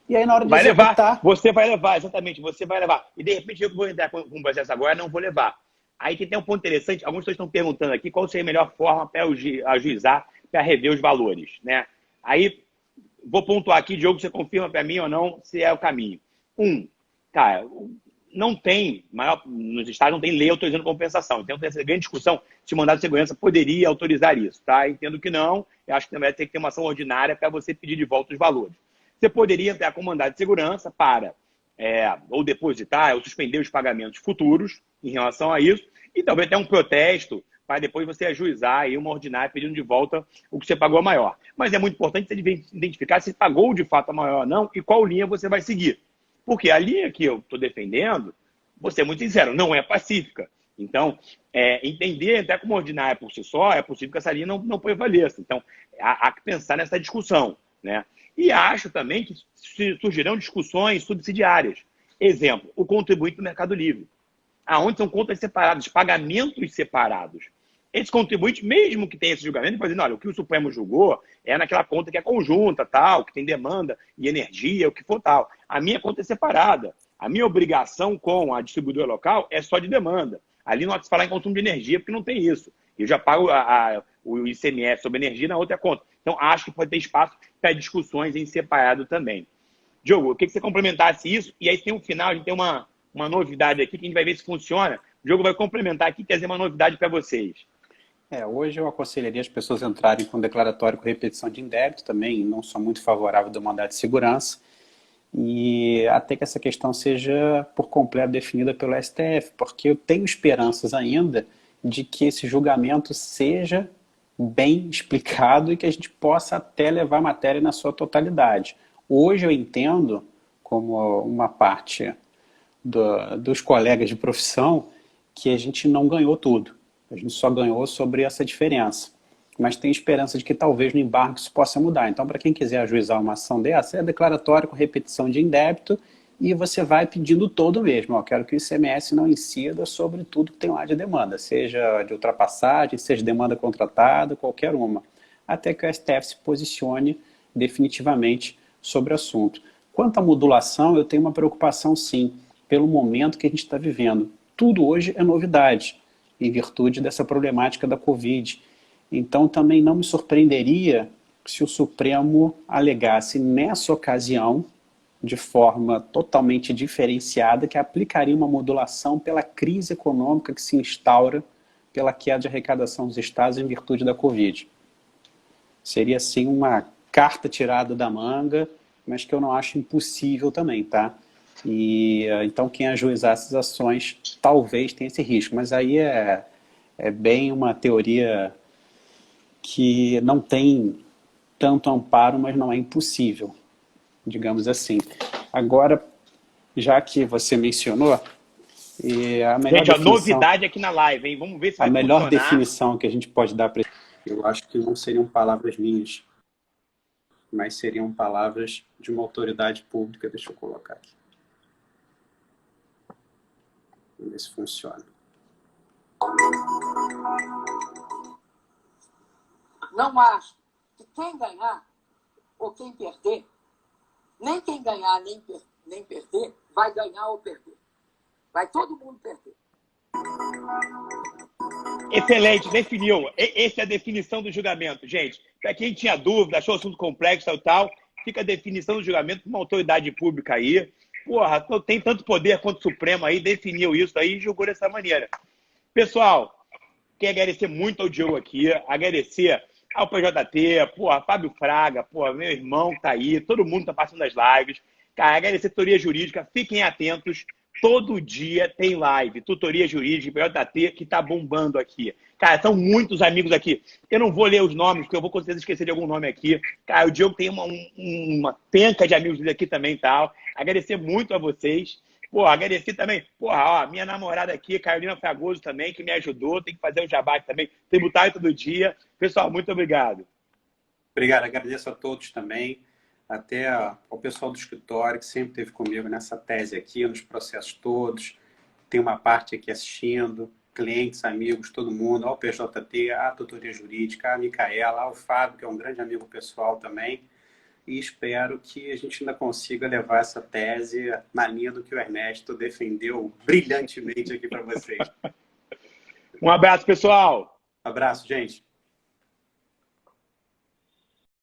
E aí na hora de executar... Você vai levar, exatamente, você vai levar. E de repente eu vou entrar com o processo agora, não vou levar. Aí que tem um ponto interessante, alguns estão perguntando aqui qual seria a melhor forma para ajuizar, para rever os valores, né? Aí, vou pontuar aqui, Diogo, você confirma para mim ou não se é o caminho. Cara, não tem, nos estados não tem lei autorizando compensação. Então, tem essa grande discussão se o mandado de segurança poderia autorizar isso, tá? Entendo que não, eu acho que também vai ter que ter uma ação ordinária para você pedir de volta os valores. Você poderia entrar com mandado de segurança para ou depositar, ou suspender os pagamentos futuros em relação a isso, e talvez até um protesto para depois você ajuizar aí uma ordinária pedindo de volta o que você pagou a maior. Mas é muito importante você identificar se pagou de fato a maior ou não e qual linha você vai seguir. Porque a linha que eu estou defendendo, vou ser muito sincero, não é pacífica. Então, entender até como ordinária por si só, é possível que essa linha não prevaleça. Então, há que pensar nessa discussão, né? E acho também que surgirão discussões subsidiárias. Exemplo, o contribuinte do Mercado Livre, aonde são contas separadas, pagamentos separados. Esse contribuinte, mesmo que tenha esse julgamento, pode dizer, olha, o que o Supremo julgou é naquela conta que é conjunta, tal, que tem demanda e energia, o que for tal. A minha conta é separada. A minha obrigação com a distribuidora local é só de demanda. Ali não há de se falar em consumo de energia, porque não tem isso. Eu já pago o ICMS sobre energia na outra conta. Então, acho que pode ter espaço para discussões em separado também. Diogo, eu queria que você complementasse isso, e aí tem um final, a gente tem uma novidade aqui, que a gente vai ver se funciona. O Diogo vai complementar aqui e trazer uma novidade para vocês. Hoje eu aconselharia as pessoas entrarem com declaratório com repetição de indébito também, não sou muito favorável do mandado de segurança, e até que essa questão seja por completo definida pelo STF, porque eu tenho esperanças ainda de que esse julgamento seja bem explicado e que a gente possa até levar a matéria na sua totalidade. Hoje eu entendo, como uma parte dos colegas de profissão, que a gente não ganhou tudo. A gente só ganhou sobre essa diferença. Mas tem esperança de que talvez no embargo isso possa mudar. Então, para quem quiser ajuizar uma ação dessa, é declaratório com repetição de indébito e você vai pedindo todo mesmo. Eu quero que o ICMS não incida sobre tudo que tem lá de demanda, seja de ultrapassagem, seja demanda contratada, qualquer uma. Até que o STF se posicione definitivamente sobre o assunto. Quanto à modulação, eu tenho uma preocupação sim, pelo momento que a gente está vivendo. Tudo hoje é novidade, em virtude dessa problemática da Covid. Então, também não me surpreenderia se o Supremo alegasse nessa ocasião, de forma totalmente diferenciada, que aplicaria uma modulação pela crise econômica que se instaura pela queda de arrecadação dos estados em virtude da Covid. Seria, sim, uma carta tirada da manga, mas que eu não acho impossível também, tá? E então quem ajuizar essas ações talvez tenha esse risco, mas aí é bem uma teoria que não tem tanto amparo, mas não é impossível, digamos assim. Agora, já que você mencionou, a melhor Gente, a definição, novidade aqui na live, hein? Vamos ver se vai funcionar. A melhor definição que a gente pode dar para eu acho que não seriam palavras minhas, mas seriam palavras de uma autoridade pública. Deixa eu colocar aqui. Vamos ver se funciona. Não acho que quem ganhar ou quem perder, nem quem ganhar nem perder, vai ganhar ou perder. Vai todo mundo perder. Excelente, definiu. Essa é a definição do julgamento. Gente, para quem tinha dúvida, achou o assunto complexo e tal, fica a definição do julgamento de uma autoridade pública aí. Porra, tem tanto poder quanto o Supremo aí, definiu isso aí e julgou dessa maneira. Pessoal, quero agradecer muito ao Diogo aqui, agradecer ao PJT, porra, Fábio Fraga, porra, meu irmão que tá aí, todo mundo tá passando as lives. Cara, agradecer a Tutoria Jurídica, fiquem atentos. Todo dia tem live, Tutoria Jurídica, PJT, que tá bombando aqui. Cara, são muitos amigos aqui. Eu não vou ler os nomes, porque eu vou com certeza esquecer de algum nome aqui. Cara, o Diogo tem uma penca de amigos aqui também e tal. Agradecer muito a vocês. Pô, agradecer também, porra, ó, minha namorada aqui, Carolina Fragoso também, que me ajudou. Tem que fazer o jabá aqui também, tributário todo dia. Pessoal, muito obrigado. Obrigado, agradeço a todos também. Até ao pessoal do escritório, que sempre esteve comigo nessa tese aqui, nos processos todos. Tem uma parte aqui assistindo, clientes, amigos, todo mundo, ao PJT, à Tutoria Jurídica, à Micaela, ao Fábio, que é um grande amigo pessoal também. E espero que a gente ainda consiga levar essa tese na linha do que o Ernesto defendeu brilhantemente aqui para vocês. Um abraço, pessoal! Abraço, gente!